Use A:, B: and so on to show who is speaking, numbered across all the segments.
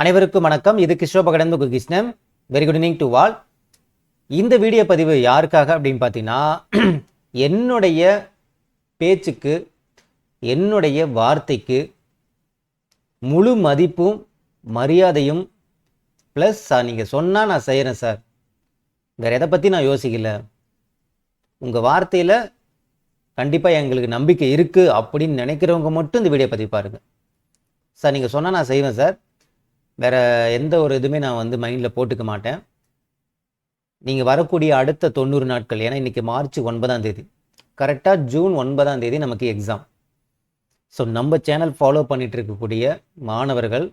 A: அனைவருக்கும் வணக்கம். இது கிருஷ்ணபகடன் Krishnan. Very good evening to all. இந்த வீடியோ பதிவு யாருக்காக அப்படின்னு பார்த்தீங்கன்னா, என்னுடைய பேச்சுக்கு, என்னுடைய வார்த்தைக்கு முழு மதிப்பும் மரியாதையும் ப்ளஸ் நீங்கள் சொன்னால் நான் செய்கிறேன் சார், வேறு எதை பற்றி நான் யோசிக்கல, உங்கள் வார்த்தையில் கண்டிப்பாக எங்களுக்கு நம்பிக்கை இருக்குது அப்படின்னு நினைக்கிறவங்க மட்டும் இந்த வீடியோ பதிவு பாருங்கள். சார் நீங்கள் சொன்னால் நான் செய்வேன் சார், வேறு எந்த ஒரு இதுவுமே நான் மைண்டில் போட்டுக்க மாட்டேன். நீங்கள் வரக்கூடிய அடுத்த 90 நாட்கள், ஏன்னா இன்றைக்கி மார்ச் 9ஆம் தேதி, கரெக்டாக ஜூன் 9ஆம் தேதி நமக்கு எக்ஸாம். ஸோ நம்ம சேனல் ஃபாலோ பண்ணிகிட்டு இருக்கக்கூடிய மாணவர்கள்,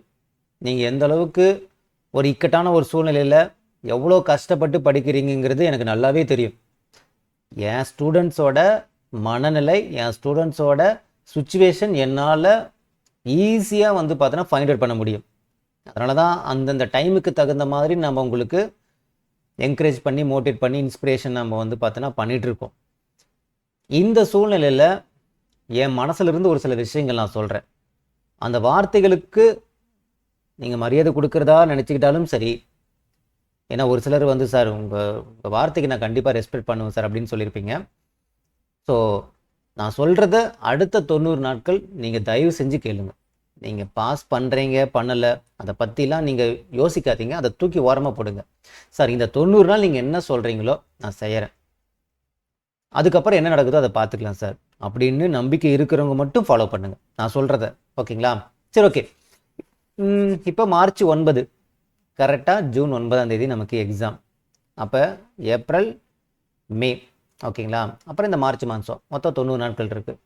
A: நீங்கள் எந்த அளவுக்கு ஒரு இக்கட்டான ஒரு சூழ்நிலையில் எவ்வளோ கஷ்டப்பட்டு படிக்கிறீங்கிறது எனக்கு நல்லாவே தெரியும். என் ஸ்டூடெண்ட்ஸோட மனநிலை, என் ஸ்டூடெண்ட்ஸோட சுச்சுவேஷன் என்னால் ஈஸியாக பார்த்தோன்னா ஃபைண்ட் அவுட் பண்ண முடியும். அதனால தான் அந்தந்த டைமுக்கு தகுந்த மாதிரி நம்ம உங்களுக்கு என்கரேஜ் பண்ணி, மோட்டிவேட் பண்ணி, இன்ஸ்பிரேஷன் நம்ம பார்த்தோன்னா பண்ணிகிட்ருக்கோம். இந்த சூழ்நிலையில் என் மனசிலிருந்து ஒரு சில விஷயங்கள் நான் சொல்கிறேன். அந்த வார்த்தைகளுக்கு நீங்கள் மரியாதை கொடுக்குறதா நினச்சிக்கிட்டாலும் சரி, ஏன்னா ஒரு சிலர் சார் உங்கள் வார்த்தைக்கு நான் கண்டிப்பாக ரெஸ்பெக்ட் பண்ணுவேன் சார் அப்படின்னு சொல்லியிருப்பீங்க. ஸோ நான் சொல்கிறத அடுத்த 90 நாட்கள் நீங்கள் தயவு செஞ்சு கேளுங்க. நீங்கள் பாஸ் பண்ணுறீங்க பண்ணலை அதை பற்றிலாம் நீங்கள் யோசிக்காதீங்க, அதை தூக்கி ஓரமாக போடுங்க. சார் இந்த 90 நாள் நீங்கள் என்ன சொல்கிறீங்களோ நான் செய்கிறேன், அதுக்கப்புறம் என்ன நடக்குதோ அதை பார்த்துக்கலாம் சார் அப்படின்னு நம்பிக்கை இருக்கிறவங்க மட்டும் ஃபாலோ பண்ணுங்கள் நான் சொல்கிறத. ஓகேங்களா? சரி, ஓகே. இப்போ மார்ச் 9, கரெக்டாக ஜூன் 9ஆம் தேதி நமக்கு எக்ஸாம். அப்போ ஏப்ரல், மே, ஓகேங்களா? அப்புறம் இந்த மார்ச் மாதம் மொத்தம் 90 நாட்கள் இருக்குது.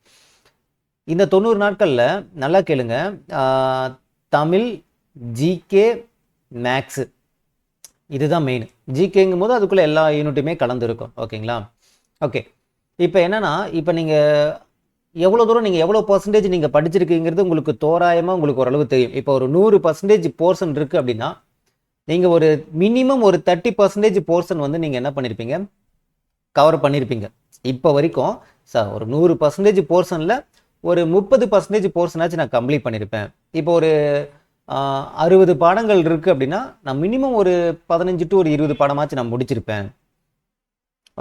A: இந்த 90 நாட்களில் நல்லா கேளுங்க, தமிழ், ஜிகே, மேக்ஸு, இதுதான் மெயின். ஜிகேங்கும் போது அதுக்குள்ளே எல்லா யூனிட்டுமே கலந்துருக்கும். ஓகேங்களா? ஓகே. இப்போ என்னென்னா, இப்போ நீங்கள் எவ்வளோ தூரம், நீங்கள் எவ்வளோ பர்சன்டேஜ் நீங்கள் படிச்சிருக்கீங்கிறது உங்களுக்கு தோராயமாக உங்களுக்கு ஓரளவு தெரியும். இப்போ ஒரு 100% போர்ஷன் இருக்குது அப்படின்னா, நீங்கள் ஒரு மினிமம் ஒரு 30% போர்ஷன் நீங்கள் என்ன பண்ணியிருப்பீங்க, கவர் பண்ணியிருப்பீங்க. இப்போ வரைக்கும் சார் ஒரு 100% போர்ஷனில் ஒரு 30% போர்ஷனாச்சும் நான் கம்ப்ளீட் பண்ணியிருப்பேன். இப்போ ஒரு 60 பாடங்கள் இருக்குது அப்படின்னா, நான் மினிமம் ஒரு 15 to 20 பாடமாச்சும் நான் முடிச்சிருப்பேன்.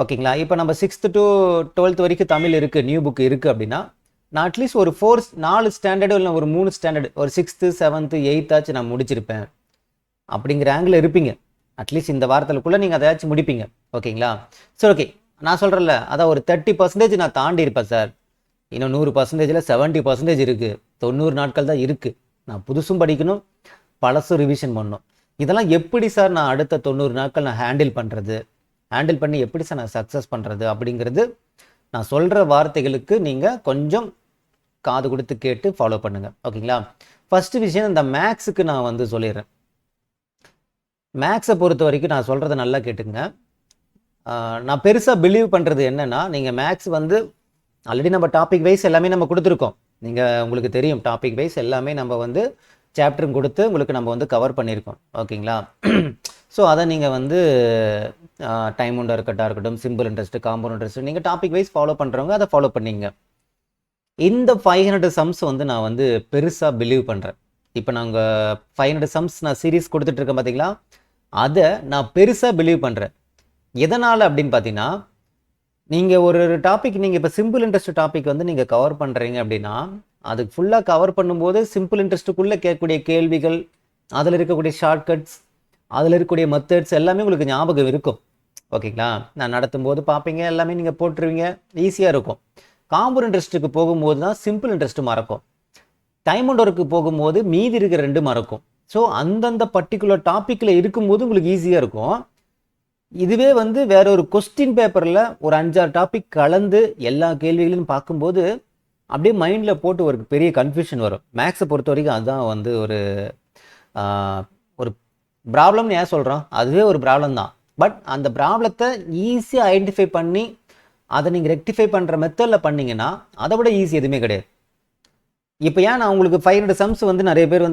A: ஓகேங்களா? இப்போ நம்ம 6th to 12th வரைக்கும் தமிழ் இருக்குது, நியூ புக் இருக்குது அப்படின்னா, நான் அட்லீஸ்ட் ஒரு 4 ஸ்டாண்டர்டு இல்லை ஒரு 3 ஸ்டாண்டர்டு, ஒரு 6th, 7th, 8th நான் முடிச்சிருப்பேன் அப்படிங்கிற ஆங்கிள் இருப்பீங்க. அட்லீஸ்ட் இந்த வாரத்துக்குள்ளே நீங்கள் அதையாச்சும் முடிப்பீங்க. ஓகேங்களா? சரி, ஓகே. நான் சொல்கிறேன்ல, அதான் ஒரு 30% நான் தாண்டி இருப்பேன் சார். இன்னும் 100%ல் 70% இருக்குது, 90 நாட்கள் தான் இருக்குது. நான் புதுசும் படிக்கணும், பழசும் ரிவிஷன் பண்ணணும். இதெல்லாம் எப்படி சார் நான் அடுத்த 90 நாட்கள் நான் ஹேண்டில் பண்ணி எப்படி சார் நான் சக்ஸஸ் பண்ணுறது அப்படிங்கிறது, நான் சொல்கிற வார்த்தைகளுக்கு நீங்கள் கொஞ்சம் காது கொடுத்து கேட்டு ஃபாலோ பண்ணுங்கள். ஓகேங்களா? ஃபஸ்ட்டு விஷயம், இந்த மேக்ஸுக்கு நான் சொல்லிடுறேன். மேக்ஸை பொறுத்த வரைக்கும் நான் சொல்கிறத நல்லா கேட்டுங்க. நான் பெருசாக பிலீவ் பண்ணுறது என்னென்னா, நீங்கள் மேக்ஸ் ஆல்ரெடி நம்ம டாபிக் வைஸ் எல்லாமே நம்ம கொடுத்துருக்கோம். உங்களுக்கு தெரியும், டாபிக் வைஸ் எல்லாமே நம்ம சாப்டரும் கொடுத்து உங்களுக்கு நம்ம கவர் பண்ணியிருக்கோம். ஓகேங்களா? ஸோ அதை நீங்கள் டைம் உண்டா இருக்கட்டும், சிம்பிள் இன்ட்ரெஸ்ட், காம்பவுண்ட் இன்ட்ரெஸ்ட், நீங்கள் டாபிக் வைஸ் ஃபாலோ பண்ணுறவங்க அதை ஃபாலோ பண்ணிங்க. இந்த 500 சம்ஸ் நான் பெருசாக பிலீவ் பண்ணுறேன். இப்போ நாங்கள் 500 சம்ஸ் நான் சீரீஸ் கொடுத்துட்ருக்கேன் பார்த்தீங்களா, அதை நான் பெருசாக பிலீவ் பண்ணுறேன். எதனால் அப்படின்னு பார்த்தீங்கன்னா, நீங்கள் ஒரு டாபிக், நீங்கள் இப்போ சிம்பிள் இன்ட்ரெஸ்ட் டாபிக் நீங்கள் கவர் பண்ணுறீங்க அப்படின்னா, அதுக்கு ஃபுல்லாக கவர் பண்ணும்போது சிம்பிள் இன்ட்ரெஸ்ட்டுக்குள்ளே கேட்கக்கூடிய கேள்விகள், அதில் இருக்கக்கூடிய ஷார்ட்கட்ஸ், அதில் இருக்கக்கூடிய மெத்தட்ஸ் எல்லாமே உங்களுக்கு ஞாபகம் இருக்கும். ஓகேங்களா? நான் நடத்தும்போது பார்ப்பீங்க, எல்லாமே நீங்கள் போட்டுருவீங்க, ஈஸியாக இருக்கும். காம்பவுண்ட் இன்ட்ரெஸ்ட்டுக்கு போகும்போது தான் சிம்பிள் இன்ட்ரெஸ்ட்டு மறக்கும். டைம் அண்ட் ஒர்க்கு போகும்போது மீதி இருக்கிற 2 மறக்கும். ஸோ அந்தந்த பர்டிகுலர் டாப்பிக்கில் இருக்கும்போது உங்களுக்கு ஈஸியாக இருக்கும். இதுவே வேற ஒரு கொஸ்டின் பேப்பரில் ஒரு 5-6 டாபிக் கலந்து எல்லா கேள்விகளையும் பார்க்கும்போது அப்படியே மைண்டில் போட்டு ஒரு பெரிய கன்ஃபியூஷன் வரும். மேக்ஸை பொறுத்த வரைக்கும் அதுதான் ஒரு ப்ராப்ளம்னு ஏன் சொல்கிறோம், அதுவே ஒரு ப்ராப்ளம் தான். பட் அந்த ப்ராப்ளத்தை ஈஸியாக ஐடென்டிஃபை பண்ணி அதை நீங்கள் ரெக்டிஃபை பண்ணுற மெத்தடில் பண்ணிங்கன்னா அதை விட ஈஸி எதுவுமே கிடையாது. இப்போ ஏன் நான் உங்களுக்கு 500 சம்ஸ் நிறைய பேர்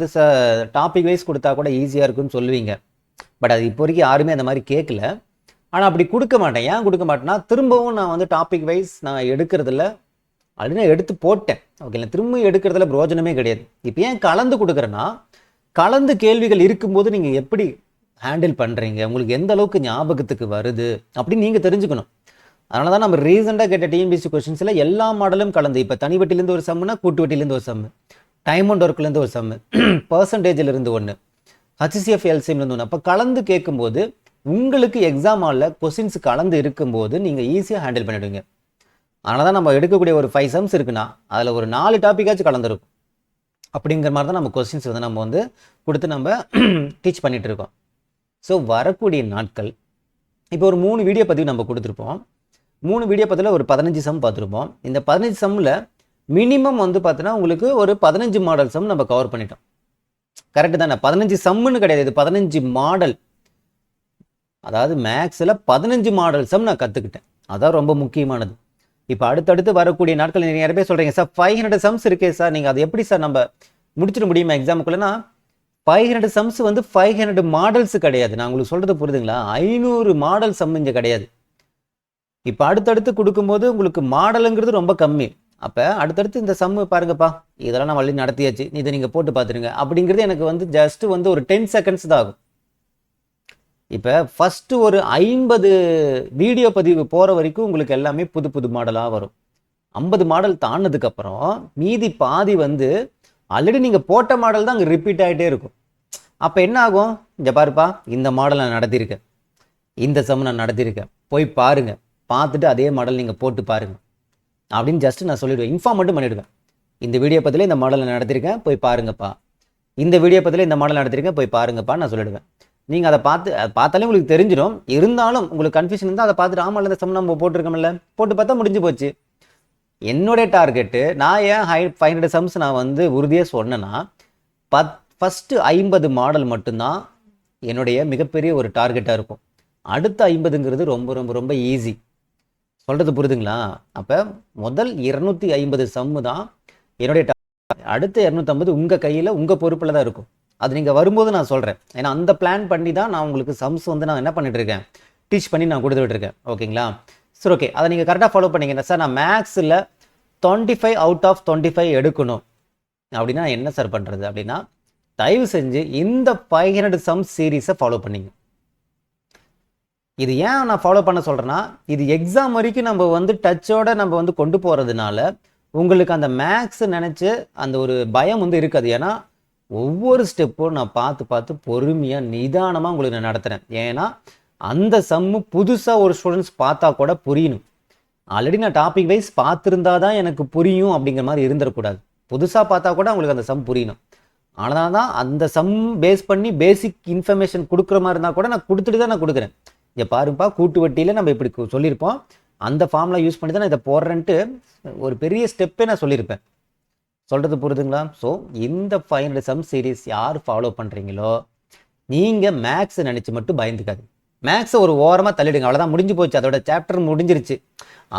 A: டாபிக் வைஸ் கொடுத்தா கூட ஈஸியாக இருக்குன்னு சொல்லுவீங்க. பட் அது இப்போ வரைக்கும் யாருமே அந்த மாதிரி கேட்கல. ஆனால் அப்படி கொடுக்க மாட்டேன். ஏன் கொடுக்க மாட்டேன்னா, திரும்பவும் நான் டாபிக் வைஸ் நான் எடுக்கிறதில்ல, ஆல்ரெடி நான் எடுத்து போட்டேன். ஓகேங்களா? திரும்ப எடுக்கிறதுல பிரயோஜனமே கிடையாது. இப்போ ஏன் கலந்து கொடுக்குறேன்னா, கலந்து கேள்விகள் இருக்கும்போது நீங்கள் எப்படி ஹேண்டில் பண்ணுறீங்க, உங்களுக்கு எந்த அளவுக்கு ஞாபகத்துக்கு வருது அப்படின்னு நீங்கள் தெரிஞ்சுக்கணும். அதனால தான் நம்ம ரீசெண்டாக கேட்ட டிஎன்பிஎஸ்சி கொஸ்டின்ஸில் எல்லா மாடலும் கலந்து, இப்போ தனி வட்டிலேருந்து ஒரு சம்முனா கூட்டு வட்டிலேருந்து ஒரு சம்மு, டைம் அண்ட் ஒர்க்லேருந்து ஒரு சம்மு, பர்சன்டேஜிலிருந்து ஒன்று, ஹச்சிசிஎஃப் எல்சிஎம்லேருந்து ஒன்று, அப்போ கலந்து கேட்கும்போது உங்களுக்கு எக்ஸாம் ஹாலில் கொஸ்டின்ஸ் கலந்து இருக்கும்போது நீங்கள் ஈஸியாக ஹேண்டில் பண்ணிவிடுவீங்க. அதனால தான் நம்ம எடுக்கக்கூடிய ஒரு 5 சம்ஸ் இருக்குன்னா அதில் ஒரு 4 டாப்பிக்காச்சும் கலந்துருக்கும். அப்படிங்கிற மாதிரி தான் நம்ம கொஸ்டின்ஸ் வந்து நம்ம வந்து கொடுத்து நம்ம டீச் பண்ணிகிட்டு இருக்கோம். ஸோ வரக்கூடிய நாட்கள் இப்போ ஒரு 3 வீடியோ பதிவு நம்ம கொடுத்துருப்போம். 3 வீடியோ பதிவில் ஒரு 15 சம் பார்த்துருப்போம். இந்த 15 சம்மில் மினிமம் வந்து பார்த்தீங்கன்னா உங்களுக்கு ஒரு 15 மாடல் சம் நம்ம கவர் பண்ணிட்டோம். கரெக்டு தானே? 15 சம்முன்னு கிடையாது, இது 15 மாடல். அதாவது மேக்ஸில் 15 மாடல் சம் நான் கற்றுக்கிட்டேன். அதான் ரொம்ப முக்கியமானது. இப்போ அடுத்தடுத்து வரக்கூடிய நாட்கள் நீங்கள் நிறைய பேர் சொல்கிறீங்க, சார் 500 சம்ஸ் இருக்கே சார், நீங்கள் அது எப்படி சார் நம்ம முடிச்சிட முடியுமா எக்ஸாமுக்குள்ளனா? 500 சம்ஸ் வந்து 500 மாடல்ஸ் கிடையாது. நான் உங்களுக்கு சொல்கிறது புரியுதுங்களா? 500 மாடல் சம் இங்கே கிடையாது. இப்போ அடுத்தடுத்து கொடுக்கும்போது உங்களுக்கு மாடலுங்கிறது ரொம்ப கம்மி. அப்போ அடுத்தடுத்து இந்த சம்மு பாருங்கப்பா, இதெல்லாம் நான் வழி நடத்தியாச்சு, இதை நீங்கள் போட்டு பார்த்துருங்க அப்படிங்கிறது எனக்கு வந்து ஜஸ்ட் வந்து ஒரு 10 செகண்ட்ஸ் தான் ஆகும். இப்போ ஃபஸ்ட்டு ஒரு 50 வீடியோ பதிவு போகிற வரைக்கும் உங்களுக்கு எல்லாமே புது புது மாடலாக வரும். 50 மாடல் தாண்டினதுக்கப்புறம் மீதி பாதி வந்து ஆல்ரெடி நீங்கள் போட்ட மாடல் தான் அங்கே ரிப்பீட் ஆகிட்டே இருக்கும். அப்போ என்ன ஆகும்? இங்கே பாருப்பா, இந்த மாடல் நான் நடத்தியிருக்கேன், இந்த சம் நான் நடத்தியிருக்கேன், போய் பாருங்கள், பார்த்துட்டு அதே மாடல் நீங்கள் போட்டு பாருங்கள் அப்படின்னு ஜஸ்ட்டு நான் சொல்லிவிடுவேன். இன்ஃபார்ம் மட்டும் பண்ணிவிடுவேன். இந்த வீடியோ பதில் இந்த மாடல் நான் நடத்தியிருக்கேன், போய் பாருங்கப்பா. இந்த வீடியோ பதில் இந்த மாடல் நடத்தியிருக்கேன், போய் பாருங்கப்பா நான் சொல்லிவிடுவேன். நீங்கள் அதை பார்த்தாலே உங்களுக்கு தெரிஞ்சிடும். இருந்தாலும் உங்களுக்கு கன்ஃபியூஷன் இருந்தால் அதை பார்த்துட்டு ஆமாம் இந்த சம் நம்ம போட்டிருக்கோம்ல, போட்டு பார்த்தா முடிஞ்சு போச்சு. என்னுடைய டார்கெட்டு, நான் ஏன் 500 சம்ஸ் நான் வந்து உறுதியாக சொன்னேன்னா, ஃபஸ்ட்டு 50 மாடல் மட்டும்தான் என்னுடைய மிகப்பெரிய ஒரு டார்கெட்டாக இருக்கும். அடுத்த 50ங்கிறது ரொம்ப ரொம்ப ரொம்ப ஈஸி. சொல்கிறது புரியுதுங்களா? அப்போ முதல் 250 சம்மு தான் என்னுடைய டார்கெட். அடுத்த 250 உங்கள் கையில் உங்கள் பொறுப்பில் தான் இருக்கும். அது நீங்கள் வரும்போது நான் சொல்கிறேன். ஏன்னா அந்த பிளான் பண்ணி தான் நான் உங்களுக்கு சம்ஸ் வந்து நான் என்ன பண்ணிட்டு இருக்கேன், டீச் பண்ணி நான் கொடுத்துட்டு இருக்கேன். ஓகேங்களா? சரி, ஓகே. அதை நீங்கள் கரெக்டாக ஃபாலோ பண்ணிங்கன்னா, சார் நான் மேக்ஸில் 25 அவுட் ஆஃப் 25 எடுக்கணும் அப்படின்னா நான் என்ன சார் பண்ணுறது அப்படின்னா, தயவு செஞ்சு இந்த 500 சம் சீரீஸை ஃபாலோ பண்ணிங்க. இது ஏன் நான் ஃபாலோ பண்ண சொல்கிறேன்னா, இது எக்ஸாம் வரைக்கும் நம்ம வந்து டச்சோடு நம்ம வந்து கொண்டு போகிறதுனால உங்களுக்கு அந்த மேக்ஸ் நினச்சி அந்த ஒரு பயம் வந்து இருக்காது. ஏன்னா ஒவ்வொரு ஸ்டெப்பும் நான் பார்த்து பார்த்து பொறுமையாக நிதானமாக உங்களுக்கு நான் நடத்துகிறேன். ஏன்னா அந்த சம்மு புதுசாக ஒரு ஸ்டூடெண்ட்ஸ் பார்த்தா கூட புரியணும். ஆல்ரெடி நான் டாபிக் வைஸ் பார்த்துருந்தா தான் எனக்கு புரியும் அப்படிங்கிற மாதிரி இருந்துடக்கூடாது. புதுசாக பார்த்தா கூட உங்களுக்கு அந்த சம் புரியணும். ஆனால் தான் அந்த சம் பேஸ் பண்ணி பேசிக் இன்ஃபர்மேஷன் கொடுக்குற மாதிரி இருந்தால் கூட நான் கொடுத்துட்டு தான் நான் கொடுக்குறேன். இங்கே பாருப்பா, கூட்டு வட்டியில் நம்ம இப்படி சொல்லியிருப்போம், அந்த ஃபார்ம்லாம் யூஸ் பண்ணி தான் நான் இதை போடுறேன்ட்டு ஒரு பெரிய ஸ்டெப்பே நான் சொல்லியிருப்பேன். சொல்கிறது புரியுதுங்களா? ஸோ இந்த 500 சம் சீரீஸ் யார் ஃபாலோ பண்ணுறீங்களோ நீங்கள் மேக்ஸ் நினச்சி மட்டும் பயந்துக்காது. மேக்ஸை ஒரு ஓரமாக தள்ளிடுங்க, அவ்வளோதான், முடிஞ்சு போச்சு, அதோட சாப்டர் முடிஞ்சிருச்சு.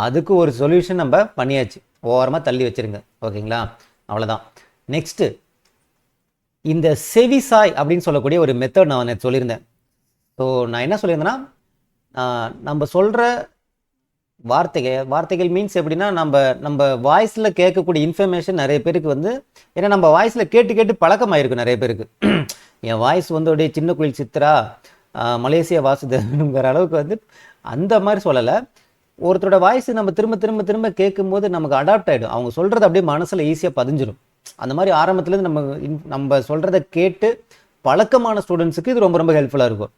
A: அதுக்கு ஒரு சொல்யூஷன் நம்ம பண்ணியாச்சு, ஓரமாக தள்ளி வச்சுருங்க. ஓகேங்களா? அவ்வளோதான். நெக்ஸ்ட்டு இந்த செவிசாய் அப்படின்னு சொல்லக்கூடிய ஒரு மெத்தட் நான் சொல்லியிருந்தேன். ஸோ நான் என்ன சொல்லியிருந்தேன்னா, நம்ம சொல்கிற வார்த்தைகள் மீன்ஸ் எப்படின்னா, நம்ம வாய்ஸில் கேட்கக்கூடிய இன்ஃபர்மேஷன் நிறைய பேருக்கு வந்து, ஏன்னா நம்ம வாய்ஸில் கேட்டு கேட்டு பழக்கமாயிருக்கும் நிறைய பேருக்கு. என் வாய்ஸ் வந்து அப்படியே சின்ன குயில் சித்ரா, மலேசியா வாசுதேவனுங்கிற அளவுக்கு வந்து அந்த மாதிரி சொல்லலை. ஒருத்தரோட வாய்ஸ் நம்ம திரும்ப திரும்ப திரும்ப கேட்கும்போது நமக்கு அடாப்ட் ஆகிடும். அவங்க சொல்கிறது அப்படியே மனசில் ஈஸியாக பதிஞ்சிடும். அந்த மாதிரி ஆரம்பத்துலேருந்து நம்ம சொல்கிறத கேட்டு பழக்கமான ஸ்டூடெண்ட்ஸுக்கு இது ரொம்ப ரொம்ப ஹெல்ப்ஃபுல்லாக இருக்கும்.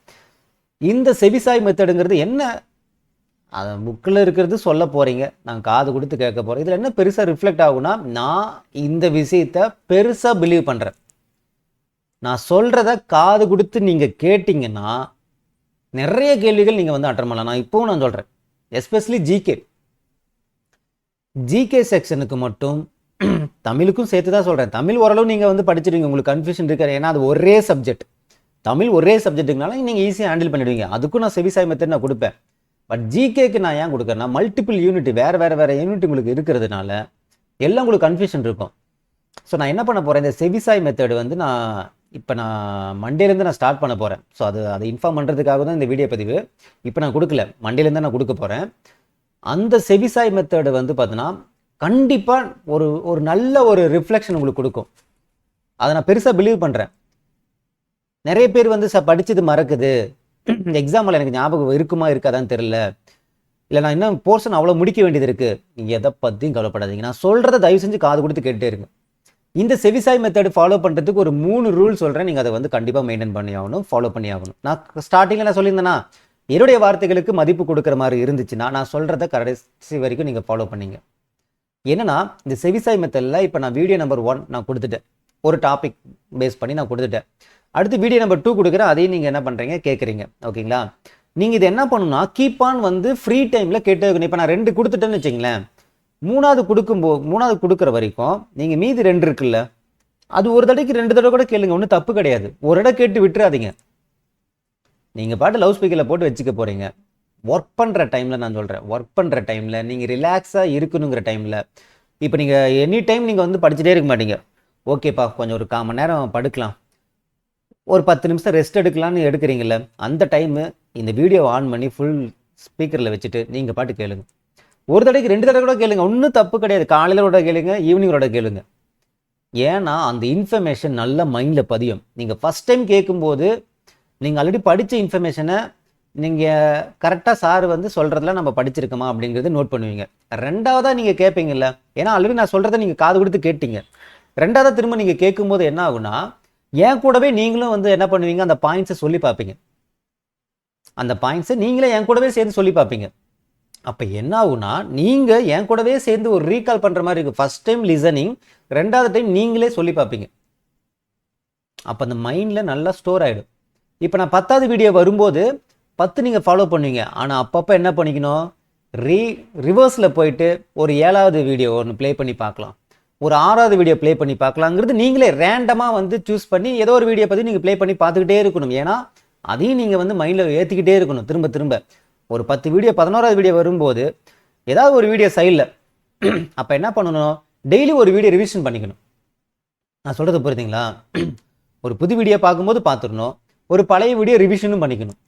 A: இந்த செவிசாய் மெத்தடுங்கிறது என்ன, அதை புக்கில் இருக்கிறது சொல்ல போகிறீங்க, நான் காது கொடுத்து கேட்க போகிறேன். இதில் என்ன பெருசாக ரிஃப்ளெக்ட் ஆகுனா, நான் இந்த விஷயத்தை பெருசாக பிலீவ் பண்ணுறேன். நான் சொல்கிறத காது கொடுத்து நீங்கள் கேட்டிங்கன்னா நிறைய கேள்விகள் நீங்கள் வந்து அட்டன் பண்ணலாம். நான் இப்போவும் நான் சொல்கிறேன், எஸ்பெஷலி ஜிகே செக்ஷனுக்கு மட்டும், தமிழுக்கும் சேர்த்து தான் சொல்கிறேன். தமிழ் ஓரளவு நீங்கள் வந்து படிச்சிடுவீங்க, உங்களுக்கு கன்ஃபியூஷன் இருக்காது. ஏன்னா அது ஒரே சப்ஜெக்ட், தமிழ் ஒரே சப்ஜெக்ட்டுனால நீங்கள் ஈஸியாக ஹேண்டில் பண்ணிடுவீங்க. அதுக்கும் நான் செவிசாய் மெத்தட் நான் கொடுப்பேன். பட் ஜிகேக்கு நான் ஏன் கொடுக்குறேன்னா, மல்டிபிள் யூனிட், வேறு யூனிட் உங்களுக்கு இருக்கிறதுனால எல்லாம் உங்களுக்கு கன்ஃபியூஷன் இருக்கும். ஸோ நான் என்ன பண்ண போகிறேன், இந்த செவிசாய் மெத்தடு வந்து நான் மண்டேலேருந்து நான் ஸ்டார்ட் பண்ண போகிறேன். ஸோ அதை இன்ஃபார்ம் பண்ணுறதுக்காக தான் இந்த வீடியோ பதிவு. இப்போ நான் கொடுக்கல, மண்டேலேருந்து நான் கொடுக்க போகிறேன். அந்த செவிசாய் மெத்தடு வந்து பார்த்தீங்கன்னா கண்டிப்பாக ஒரு நல்ல ஒரு ரிஃப்ளெக்ஷன் உங்களுக்கு கொடுக்கும். அதை நான் பெருசாக பிலீவ் பண்ணுறேன். நிறைய பேர் வந்து படிச்சது மறக்குது, எக்ஸாம்பிள் எனக்கு ஞாபகம் இருக்குமா இருக்காதான்னு தெரியல, இல்லை நான் இன்னும் போர்ஷன் அவ்வளோ முடிக்க வேண்டியது இருக்கு. நீங்கள் எதை பற்றியும் கவலைப்படாதீங்க. நான் சொல்கிறத தயவு செஞ்சு காது கொடுத்து கேட்டே இருங்க. இந்த செவிசாய் மெத்தட் ஃபாலோ பண்ணுறதுக்கு ஒரு 3 ரூல் சொல்கிறேன். நீங்கள் அதை வந்து கண்டிப்பாக மெயின்டைன் பண்ணி ஆகணும், ஃபாலோ பண்ணி ஆகணும். நான் ஸ்டார்டிங்கில் நான் சொல்லியிருந்தேன்னா, என்னுடைய வார்த்தைகளுக்கு மதிப்பு கொடுக்குற மாதிரி இருந்துச்சுன்னா நான் சொல்கிறத கடைசி வரைக்கும் நீங்கள் ஃபாலோ பண்ணீங்க. என்னன்னா இந்த செவிசாய் மெத்தடில் இப்போ நான் வீடியோ நம்பர் 1 நான் கொடுத்துட்டேன், ஒரு டாபிக் பேஸ் பண்ணி நான் கொடுத்துட்டேன். அடுத்து வீடியோ நம்பர் 2 கொடுக்குறேன், அதையும் நீங்கள் என்ன பண்ணுறீங்க, கேட்குறீங்க. ஓகேங்களா? நீங்கள் இது என்ன பண்ணணும்னா கீப் ஆன் வந்து ஃப்ரீ டைமில் கேட்டு வைக்கணும். இப்போ நான் 2 கொடுத்துட்டேன்னு வச்சிங்களேன், 3வது கொடுக்குற வரைக்கும் நீங்கள் மீதி 2 இருக்குல்ல, அது ஒரு தடவைக்கு 2 தடவை கூட கேளுங்க, ஒன்றும் தப்பு கிடையாது. ஒரு இடம் கேட்டு விட்டுறாதீங்க. நீங்கள் பாட்டு லவுட் ஸ்பீக்கரில் போட்டு வச்சுக்க போகிறீங்க. ஒர்க் பண்ணுற டைமில் நான் சொல்கிறேன், ஒர்க் பண்ணுற டைமில் நீங்கள் ரிலாக்ஸாக இருக்கணுங்கிற டைமில், இப்போ நீங்கள் எனி டைம் நீங்கள் வந்து படிச்சுட்டே இருக்க மாட்டீங்க. ஓகேப்பா கொஞ்சம் ஒரு 1/4 மணி நேரம் படுக்கலாம், ஒரு 10 நிமிஷம் ரெஸ்ட் எடுக்கலான்னு எடுக்கிறீங்கள, அந்த டைமு இந்த வீடியோவை ஆன் பண்ணி ஃபுல் ஸ்பீக்கரில் வச்சுட்டு நீங்கள் பாட்டு கேளுங்க. ஒரு தடவைக்கு 2 தடவை கூட கேளுங்க, ஒன்றும் தப்பு கிடையாது. காலையிலோட கேளுங்க, ஈவினிங்கோட கேளுங்க. ஏன்னா அந்த இன்ஃபர்மேஷன் நல்ல மைண்டில் பதியும். நீங்கள் ஃபஸ்ட் டைம் கேட்கும்போது நீங்கள் ஆல்ரெடி படித்த இன்ஃபர்மேஷனை நீங்கள் கரெக்டாக சார் வந்து சொல்கிறதுல நம்ம படிச்சிருக்கோமா அப்படிங்கிறது நோட் பண்ணுவீங்க. 2வதாக நீங்கள் கேட்பீங்கல்ல, ஏன்னா ஆல்ரெடி நான் சொல்கிறத நீங்கள் காது கொடுத்து கேட்டீங்க. 2வதாக திரும்ப நீங்கள் கேட்கும்போது என்ன ஆகுனா, ஏன் கூடவே நீங்களும் வந்து என்ன பண்ணுவீங்க, அந்த பாயிண்ட்ஸை சொல்லி பார்ப்பீங்க. அந்த பாயிண்ட்ஸை நீங்களே என் கூடவே சேர்ந்து சொல்லி பார்ப்பீங்க. அப்போ என்ன ஆகுனா, நீங்கள் என் கூடவே சேர்ந்து ஒரு ரீகால் பண்ணுற மாதிரி இருக்குது. ஃபர்ஸ்ட் டைம் லிசனிங், 2வது டைம் நீங்களே சொல்லி பார்ப்பீங்க. அப்போ அந்த மைண்டில் நல்லா ஸ்டோர் ஆகிடும். இப்போ நான் 10வது வீடியோ வரும்போது 10 நீங்கள் ஃபாலோ பண்ணுவீங்க. ஆனால் அப்பப்போ என்ன பண்ணிக்கணும், ரிவர்ஸில் போயிட்டு ஒரு 7வது வீடியோ ஒன்று ப்ளே பண்ணி பார்க்கலாம், ஒரு 6வது வீடியோ ப்ளே பண்ணி பார்க்கலாங்கிறது நீங்களே ரேண்டமாக வந்து சூஸ் பண்ணி ஏதோ ஒரு வீடியோ பற்றி நீங்கள் ப்ளே பண்ணி பார்த்துக்கிட்டே இருக்கணும். ஏன்னா அதையும் நீங்கள் வந்து மைண்டில் ஏற்றிக்கிட்டே இருக்கணும் திரும்ப திரும்ப. ஒரு 10 வீடியோ 11வது வீடியோ வரும்போது ஏதாவது ஒரு வீடியோ சைடில் அப்போ என்ன பண்ணணும், டெய்லி ஒரு வீடியோ ரிவிஷன் பண்ணிக்கணும். நான் சொல்கிறது புரியுதுங்களா? ஒரு புது வீடியோ பார்க்கும்போது பார்த்துடணும், ஒரு பழைய வீடியோ ரிவிஷனும் பண்ணிக்கணும்.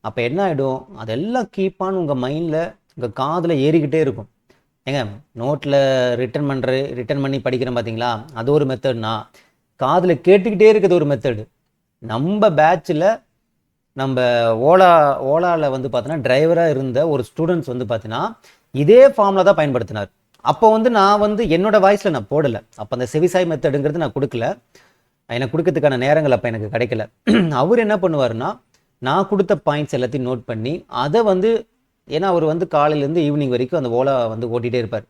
A: அப்போ என்ன ஆகிடும், அதெல்லாம் கீப்பான்னு உங்கள் மைண்டில் உங்கள் காதில் ஏறிக்கிட்டே இருக்கும். ஏங்க நோட்டில் ரிட்டன் பண்ணி படிக்கிறேன் பார்த்தீங்களா, அது ஒரு மெத்தட்னா, காதில் கேட்டுக்கிட்டே இருக்கிறது ஒரு மெத்தடு. நம்ம பேட்சில் நம்ம ஓலாவில் வந்து பார்த்தீங்கன்னா டிரைவராக இருந்த ஒரு ஸ்டூடெண்ட்ஸ் வந்து பார்த்தீங்கன்னா இதே ஃபார்மில் தான் பயன்படுத்தினார். அப்போ வந்து நான் வந்து என்னோடய வாய்ஸில் நான் போடலை. அப்போ அந்த செவிசாய் மெத்தடுங்கிறது நான் கொடுக்கல, எனக்கு கொடுக்கறதுக்கான நேரங்கள் அப்போ எனக்கு கிடைக்கல. அவர் என்ன பண்ணுவார்னா, நான் கொடுத்த பாயிண்ட்ஸ் எல்லாத்தையும் நோட் பண்ணி அதை வந்து, ஏன்னா அவர் வந்து காலையிலேருந்து ஈவினிங் வரைக்கும் அந்த ஓலா வந்து ஓட்டிகிட்டே இருப்பார்.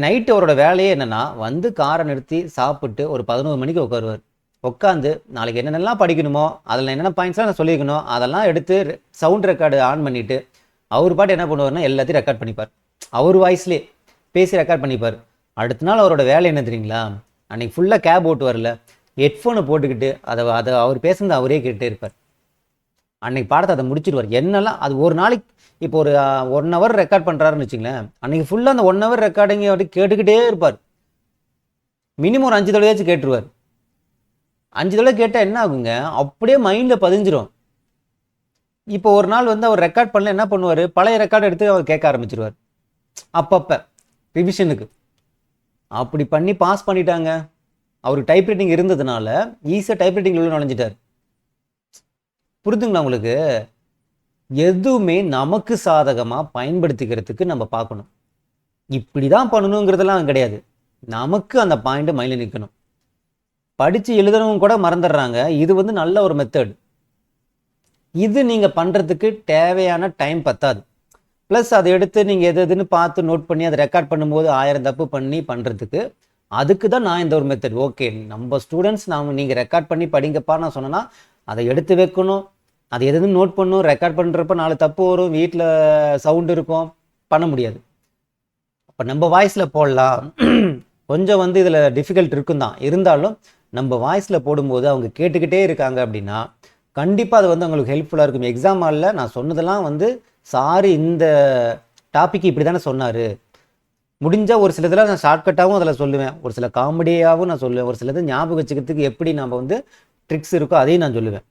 A: நைட்டு அவரோட வேலையே என்னென்னா, வந்து காரை நிறுத்தி சாப்பிட்டு ஒரு 11 மணிக்கு உட்காருவார். உட்காந்து நாளைக்கு என்னென்னலாம் படிக்கணுமோ, அதில் என்னென்ன பாயிண்ட்ஸ்லாம் நான் சொல்லியிருக்கணும் அதெல்லாம் எடுத்து சவுண்ட் ரெக்கார்டு ஆன் பண்ணிவிட்டு அவர் பாட்டு என்ன பண்ணுவார்னா எல்லாத்தையும் ரெக்கார்ட் பண்ணிப்பார். அவர் வாய்ஸ்லேயே பேசி ரெக்கார்ட் பண்ணிப்பார். அடுத்த நாள் அவரோட வேலை என்ன தெரியுங்களா, அன்றைக்கி ஃபுல்லாக கேப் ஓட்டு வரல, ஹெட்ஃபோனை போட்டுக்கிட்டு அதை அவர் பேசுனது அவரே கேட்டுகிட்டே இருப்பார். அன்னைக்கு பாடத்தை அதை முடிச்சிடுவார். என்னெல்லாம் அது ஒரு நாளைக்கு இப்போ ஒரு 1 ஹவர் ரெக்கார்ட் பண்ணுறாருன்னு வச்சுங்களேன், அன்றைக்கி ஃபுல்லாக அந்த 1 ஹவர் ரெக்கார்டிங்கை அப்படி கேட்டுக்கிட்டே இருப்பார். மினிமம் ஒரு 5 தடவையாச்சும் கேட்டுருவார். 5 தடவை கேட்டால் என்ன ஆகுங்க, அப்படியே மைண்டில் பதிஞ்சிரும். இப்போ ஒரு நாள் வந்து அவர் ரெக்கார்ட் பண்ணல, என்ன பண்ணுவார், பழைய ரெக்கார்டு எடுத்து அவர் கேட்க ஆரம்பிச்சிருவார் அப்பப்போ ரிவிஷனுக்கு. அப்படி பண்ணி பாஸ் பண்ணிட்டாங்க. அவருக்கு டைப்ரைட்டிங் இருந்ததுனால ஈஸியாக டைப்ரைட்டிங் உள்ள நுழைஞ்சிட்டார். புரிதுங்களா உங்களுக்கு? எதுவுமே நமக்கு சாதகமாக பயன்படுத்திக்கிறதுக்கு நம்ம பார்க்கணும். இப்படி தான் பண்ணணுங்கிறதெல்லாம் கிடையாது. நமக்கு அந்த பாயிண்ட் மைண்டில் நிற்கணும். படித்து எழுதணும் கூட மறந்துடுறாங்க. இது வந்து நல்ல ஒரு மெத்தட். இது நீங்கள் பண்ணுறதுக்கு தேவையான டைம் பத்தாது. ப்ளஸ் அதை எடுத்து நீங்கள் எதுன்னு பார்த்து நோட் பண்ணி அதை ரெக்கார்ட் பண்ணும்போது 1000 தப்பு பண்ணி பண்ணுறதுக்கு, அதுக்கு தான் நான் இந்த ஒரு மெத்தட். ஓகே, நம்ம ஸ்டூடெண்ட்ஸ் நீங்கள் ரெக்கார்ட் பண்ணி படிங்கப்பா நான் சொன்னேன்னா அதை எடுத்து வைக்கணும், அதை எதுன்னு நோட் பண்ணணும். ரெக்கார்ட் பண்ணுறப்ப 4 தப்பு வரும், வீட்டில் சவுண்டு இருக்கும், பண்ண முடியாது. அப்போ நம்ம வாய்ஸில் போடலாம். கொஞ்சம் வந்து இதில் டிஃபிகல்ட் இருக்கும் தான், இருந்தாலும் நம்ம வாய்ஸில் போடும்போது அவங்க கேட்டுக்கிட்டே இருக்காங்க அப்படின்னா கண்டிப்பாக அது வந்து அவங்களுக்கு ஹெல்ப்ஃபுல்லாக இருக்கும். எக்ஸாம் ஹாலில் நான் சொன்னதெல்லாம் வந்து சார் இந்த டாபிக் இப்படி தானே சொன்னார், முடிஞ்சால் ஒரு சிலதெல்லாம் நான் ஷார்ட்கட்டாகவும் அதில் சொல்லுவேன், ஒரு சில காமெடியாகவும் நான் சொல்லுவேன், ஒரு சிலது ஞாபகம் வச்சுக்கிறதுக்கு எப்படி நம்ம வந்து ட்ரிக்ஸ் இருக்கோ அதையும் நான் சொல்லுவேன்.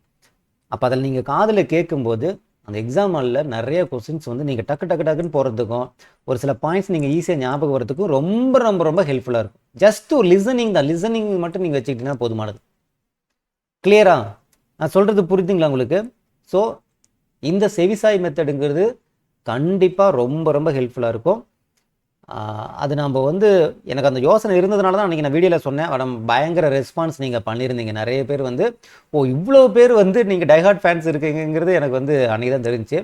A: அப்போ அதில் நீங்கள் காதில் கேட்கும்போது அந்த எக்ஸாம் ஹாலில் நிறைய கொஸ்டின்ஸ் வந்து நீங்கள் டக்குன்னு போகிறதுக்கும் ஒரு சில பாயிண்ட்ஸ் நீங்கள் ஈஸியாக ஞாபகம் வரதுக்கும் ரொம்ப ரொம்ப ரொம்ப ஹெல்ப்ஃபுல்லாக இருக்கும். ஜஸ்ட் ஒரு லிசனிங் தான், லிசனிங் மட்டும் நீங்கள் வச்சுக்கிட்டீங்கன்னா போதுமானது. கிளியரா? நான் சொல்கிறது புரியுதுங்களா உங்களுக்கு? ஸோ இந்த செவிசாய் மெத்தடுங்கிறது கண்டிப்பாக ரொம்ப ரொம்ப ஹெல்ப்ஃபுல்லாக இருக்கும். அது நம்ம வந்து எனக்கு அந்த யோசனை இருந்ததுனால தான் அன்றைக்கி நான் வீடியோவில் சொன்னேன். பயங்கர ரெஸ்பான்ஸ் நீங்கள் பண்ணியிருந்தீங்க. நிறைய பேர் வந்து இவ்வளோ பேர் வந்து நீங்கள் டைஹார்ட் ஃபேன்ஸ் இருக்கீங்கிறது எனக்கு வந்து அன்றைக்கி தான் தெரிஞ்சு.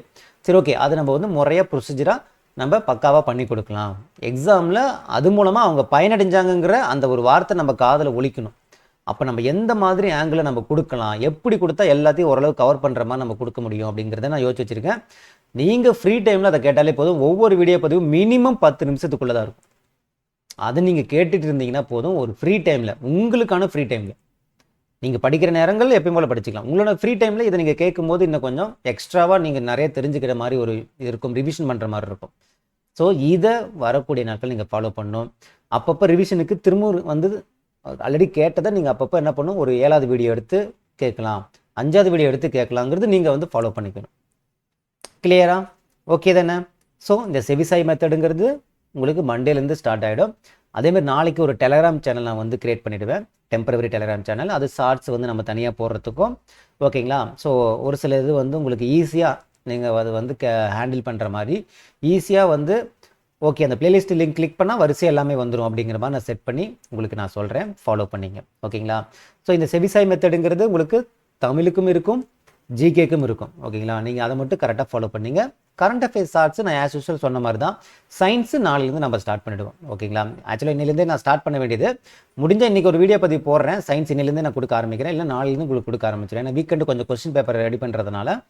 A: சரி, ஓகே, அது நம்ம வந்து முறையாக ப்ரொசீஜராக நம்ம பக்காவாக பண்ணி கொடுக்கலாம். எக்ஸாமில் அது மூலமாக அவங்க பயனடைஞ்சாங்கங்கிற அந்த ஒரு வார்த்தை நம்ம காதில் ஒலிக்கணும். அப்போ நம்ம எந்த மாதிரி ஆங்கிளில் நம்ம கொடுக்கலாம், எப்படி கொடுத்தா எல்லாத்தையும் ஓரளவு கவர் பண்ணுற மாதிரி நம்ம கொடுக்க முடியும் அப்படிங்கிறத நான் யோசிச்சு வச்சுருக்கேன். நீங்கள் ஃப்ரீ டைமில் அதை கேட்டாலே போதும். ஒவ்வொரு வீடியோ பதிவும் மினிமம் 10 நிமிஷத்துக்குள்ளே தான் இருக்கும். அதை நீங்கள் கேட்டுட்டு இருந்தீங்கன்னா போதும். ஒரு ஃப்ரீ டைமில், உங்களுக்கான ஃப்ரீ டைமில், நீங்கள் படிக்கிற நேரங்கள் எப்பயும் போல் படிச்சுக்கலாம். உங்களோட ஃப்ரீ டைமில் இதை நீங்கள் கேட்கும்போது இன்னும் கொஞ்சம் எக்ஸ்ட்ராவாக நீங்கள் நிறைய தெரிஞ்சுக்கிற மாதிரி ஒரு இருக்கும், ரிவிஷன் பண்ணுற மாதிரி இருக்கும். ஸோ இதை வரக்கூடிய நாட்கள் நீங்கள் ஃபாலோ பண்ணணும். அப்பப்போ ரிவிஷனுக்கு திரும்ப வந்து ஆல்ரெடி கேட்டதை நீங்கள் அப்பப்போ என்ன பண்ணணும், ஒரு 7வது வீடியோ எடுத்து கேட்கலாம், 5வது வீடியோ எடுத்து கேட்கலாங்கிறது நீங்கள் வந்து ஃபாலோ பண்ணிக்கணும். கிளியரா? ஓகே தானே? ஸோ இந்த செவிசாய் மெத்தடுங்கிறது உங்களுக்கு மண்டேலேருந்து ஸ்டார்ட் ஆகிடும். அதேமாதிரி நாளைக்கு ஒரு டெலகிராம் சேனல் நான் வந்து கிரியேட் பண்ணிவிடுவேன், டெம்பரவரி டெலகிராம் சேனல். அது ஷார்ட்ஸ் வந்து நம்ம தனியாக போடுறதுக்கும், ஓகேங்களா? ஸோ ஒரு சில இது வந்து உங்களுக்கு ஈஸியாக நீங்கள் அது வந்து ஹேண்டில் பண்ணுற மாதிரி ஈஸியாக வந்து ஓகே அந்த பிளேலிஸ்ட் லிங்க் கிளிக் பண்ணால் வரிசை எல்லாமே வந்துடும் அப்படிங்கிற மாதிரி நான் செட் பண்ணி உங்களுக்கு நான் சொல்கிறேன், ஃபாலோ பண்ணிங்க. ஓகேங்களா? ஸோ இந்த செவிசாய் மெத்தடுங்கிறது உங்களுக்கு தமிழுக்கும் இருக்கும், ஜிகேக்கும் இருக்கும். ஓகேங்களா? நீங்கள் அதை மட்டும் கரெக்டாக ஃபாலோ பண்ணிங்க. கரண்ட் அஃபேர்ஸ் ஷார்ட்ஸ் நான் ஆஸ் யூஷுவல் சொன்ன மாதிரி தான். சயின்ஸு நாளையிலேருந்து நம்ம ஸ்டார்ட் பண்ணிவிடுவோம். ஓகேங்களா? ஆக்சுவலாக இன்னிலேருந்தே நான் ஸ்டார்ட் பண்ண வேண்டியது முடிஞ்ச இன்றைக்கி ஒரு வீடியோ பதிவு போடுறேன். சயின்ஸ் இன்னிலேருந்தே நான் கொடுக்க ஆரம்பிக்கிறேன், இல்லை நாளையிலேருந்து உங்களுக்கு கொடுக்க ஆரம்பிச்சிடுறேன். ஏன்னா வீக்கெண்டு கொஞ்சம் கொஸ்டின் பேப்பர் ரெடி பண்ணுறதுனால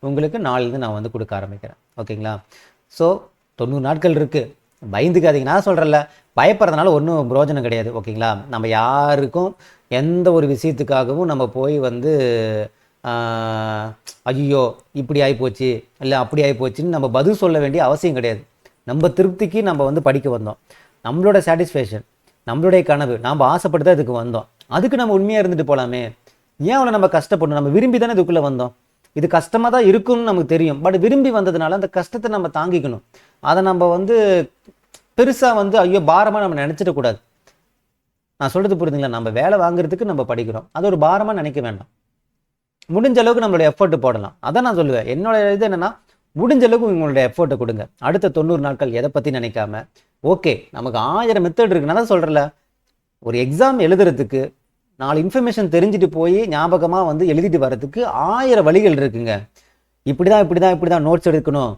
A: உங்களுக்கு நாளையிலேருந்து நான் வந்து கொடுக்க ஆரம்பிக்கிறேன். ஓகேங்களா? ஸோ 90 நாட்கள் இருக்குது, பயந்துக்காதீங்க. நான் சொல்கிறேன்ல, பயப்படுறதுனால ஒன்றும் பிரோஜனம் கிடையாது. ஓகேங்களா? நம்ம யாருக்கும் எந்த ஒரு விஷயத்துக்காகவும் நம்ம போய் வந்து ஐயோ இப்படி ஆகிப்போச்சு இல்லை அப்படி ஆகிப்போச்சுன்னு நம்ம பதில் சொல்ல வேண்டிய அவசியம் கிடையாது. நம்ம திருப்திக்கு நம்ம வந்து படிக்க வந்தோம், நம்மளோட சாட்டிஸ்ஃபேக்ஷன், நம்மளுடைய கனவு, நாம் ஆசைப்பட்டு தான் இதுக்கு வந்தோம். அதுக்கு நம்ம உண்மையாக இருந்துட்டு போகலாமே. ஏன் அவ்வளோ நம்ம கஷ்டப்படணும்? நம்ம விரும்பி தானே இதுக்குள்ளே வந்தோம். இது கஷ்டமாக தான் இருக்கும்னு நமக்கு தெரியும், பட் விரும்பி வந்ததுனால அந்த கஷ்டத்தை நம்ம தாங்கிக்கணும். அதை நம்ம வந்து பெருசாக வந்து ஐயோ பாரமாக நம்ம நினச்சிடக்கூடாது. நான் சொல்கிறது புரியுதுங்களா? நம்ம வேலை வாங்குறதுக்கு நம்ம படிக்கிறோம், அது ஒரு பாரமாக நினைக்க வேண்டாம். முடிஞ்ச அளவுக்கு நம்மளுடைய எஃபர்ட் போடலாம். அதான் நான் சொல்லுவேன். என்னோட இது என்னென்னா, முடிஞ்ச அளவுக்கு உங்களுடைய எஃபர்ட்டை கொடுங்க. அடுத்த 90 நாட்கள் எதை பற்றி நினைக்காம, ஓகே நமக்கு 1000 மெத்தட் இருக்குன்னா தான் சொல்கிறல, ஒரு எக்ஸாம் எழுதுறதுக்கு 4 இன்ஃபர்மேஷன் தெரிஞ்சுட்டு போய் ஞாபகமாக வந்து எழுதிட்டு வர்றதுக்கு 1000 வழிகள் இருக்குங்க. இப்படி தான் நோட்ஸ் எடுக்கணும்,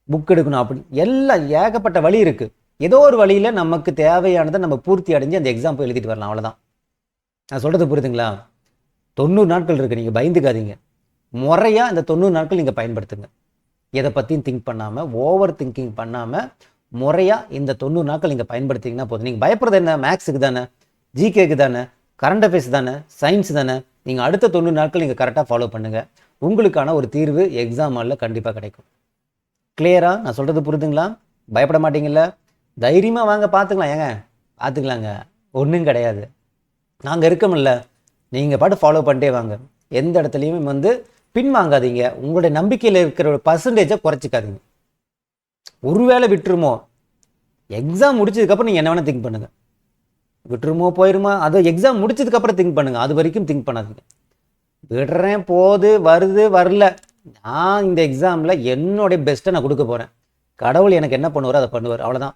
A: புக் எடுக்கணும், அப்படி எல்லாம் ஏகப்பட்ட வழி இருக்குது. ஏதோ ஒரு வழியில் நமக்கு தேவையானதை நம்ம பூர்த்தி அடைஞ்சு அந்த எக்ஸாம் போய் எழுதிட்டு வரலாம், அவ்வளோதான். நான் சொல்கிறது புரியுதுங்களா? 90 நாட்கள் இருக்குது, நீங்கள் பயந்துக்காதீங்க. முறையாக இந்த 90 நாட்கள் நீங்கள் பயன்படுத்துங்க. எதை பற்றியும் திங்க் பண்ணாமல், ஓவர் திங்கிங் பண்ணாமல், முறையாக இந்த 90 நாட்கள் நீங்கள் பயன்படுத்திங்கன்னா போதும். நீங்கள் பயப்படுறது என்ன? மேக்ஸுக்கு தானே, ஜிகேக்கு தானே, கரண்ட் அஃபேர்ஸ் தானே, சயின்ஸ் தானே. நீங்கள் அடுத்த 90 நாட்கள் நீங்கள் கரெக்டாக ஃபாலோ பண்ணுங்கள். உங்களுக்கான ஒரு தீர்வு எக்ஸாம் ஹாலில் கண்டிப்பாக கிடைக்கும். கிளியரா? நான் சொல்கிறது புரியுதுங்களா? பயப்பட மாட்டீங்கல்ல? தைரியமாக வாங்க, பார்த்துக்கலாம். ஏங்க பார்த்துக்கலாங்க, ஒன்றும் கிடையாது. நாங்கள் இருக்கமில்ல, நீங்கள் பாட்டு ஃபாலோ பண்ணிட்டே வாங்க. எந்த இடத்துலையும் வந்து பின்வாங்காதீங்க. உங்களுடைய நம்பிக்கையில் இருக்கிற ஒரு பர்சன்டேஜை குறைச்சிக்காதீங்க. ஒருவேளை விட்டுருமோ, எக்ஸாம் முடிச்சதுக்கப்புறம் நீங்கள் என்ன வேணால் திங்க் பண்ணுங்கள். விட்டுருமோ போயிருமா, அது எக்ஸாம் முடிச்சதுக்கப்புறம் திங்க் பண்ணுங்கள். அது வரைக்கும் திங்க் பண்ணாதீங்க. விடுறேன், போது வருது வரல, நான் இந்த எக்ஸாமில் என்னுடைய பெஸ்ட்டை நான் கொடுக்க போகிறேன், கடவுள் எனக்கு என்ன பண்ணுவாரோ அதை பண்ணுவார், அவ்வளோதான்.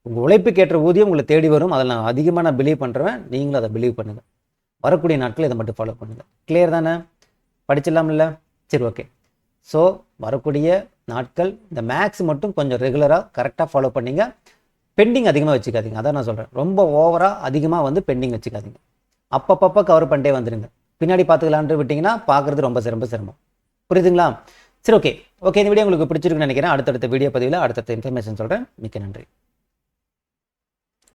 A: உங்கள் உழைப்புக்கு ஏற்ற ஊதியம் உங்களை தேடி வரும். அதில் நான் அதிகமாக நான் பிலீவ் பண்ணுறேன். நீங்களும் அதை பிலீவ் பண்ணுங்கள். வரக்கூடிய நாட்கள் இதை மட்டும் ஃபாலோ பண்ணுங்கள். கிளியர் தானே? படிச்சிடலாம்ல? சரி, ஓகே. ஸோ வரக்கூடிய நாட்கள் இந்த மேக்ஸ் மட்டும் கொஞ்சம் ரெகுலராக கரெக்டாக ஃபாலோ பண்ணிங்க. பெண்டிங் அதிகமாக வச்சுக்காதீங்க. அதான் நான் சொல்கிறேன், ரொம்ப ஓவராக அதிகமாக வந்து பெண்டிங் வச்சுக்காதீங்க. அப்பப்போ கவர் பண்ணிட்டே வந்துடுங்க. பின்னாடி பார்த்துக்கலான்ட்டு விட்டிங்கன்னா பார்க்குறது ரொம்ப சிரமம். புரியுதுங்களா? சரி, ஓகே. இந்த வீடியோ உங்களுக்கு பிடிச்சிருக்குன்னு நினைக்கிறேன். அடுத்தடுத்த வீடியோ பதிவில் அடுத்தடுத்த இன்ஃபர்மேஷன் சொல்கிறேன். மிக்க நன்றி.